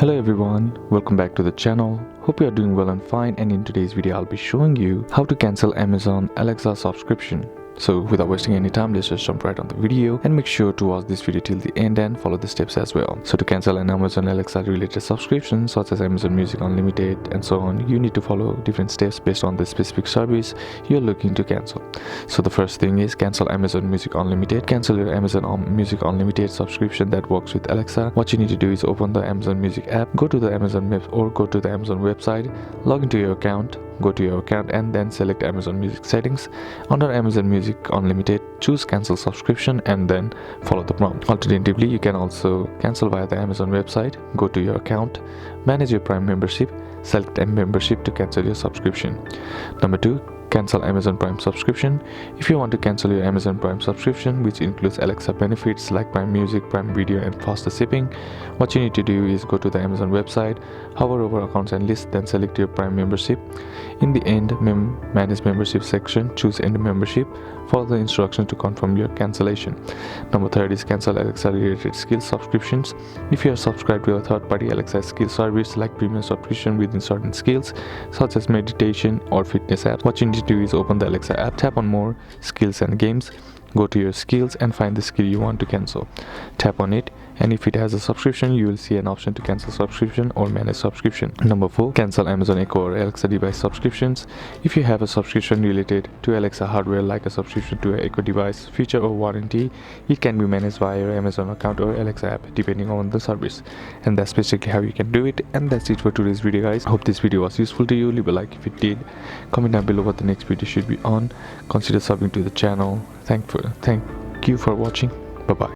Hello everyone, welcome back to the channel. Hope you are doing well and fine, and in today's video I'll be showing you how to cancel Amazon Alexa subscription. So without wasting any time, let's just jump right on the video and make sure to watch this video till the end and follow the steps as well. So to cancel an Amazon Alexa related subscription such as Amazon Music Unlimited and so on, you need to follow different steps based on the specific service you're looking to cancel. So the first thing is cancel Amazon Music Unlimited. Cancel your Amazon Music Unlimited subscription that works with Alexa. What you need to do is open the Amazon Music app, go to the Amazon website, log into your account, go to your account and then select Amazon Music settings. Under Amazon Music Unlimited, choose cancel subscription and then follow the prompt. Alternatively, you can also cancel via the Amazon website. Go to your account, manage your Prime membership, select a membership to cancel your subscription. Number 2, cancel Amazon Prime subscription. If you want to cancel your Amazon Prime subscription, which includes Alexa benefits like Prime Music, Prime Video and faster shipping, what you need to do is go to the Amazon website, hover over accounts and list, then select your Prime membership. In the end manage membership section, choose end membership, follow the instructions to confirm your cancellation. Number 3 is cancel Alexa related skill subscriptions. If you are subscribed to a third-party Alexa skill service like premium subscription within certain skills such as meditation or fitness apps, what you need to do is open the Alexa app, tap on more skills and games, go to your skills and find the skill you want to cancel. Tap on it, and if it has a subscription, you will see an option to cancel subscription or manage subscription. Number 4, cancel Amazon Echo or Alexa device subscriptions. If you have a subscription related to Alexa hardware like a subscription to an Echo device, feature or warranty, it can be managed via your Amazon account or Alexa app depending on the service. And that's basically how you can do it. And that's it for today's video, guys. I hope this video was useful to you. Leave a like if it did. Comment down below what the next video should be on. Consider subbing to the channel. Thank you for watching. Bye bye.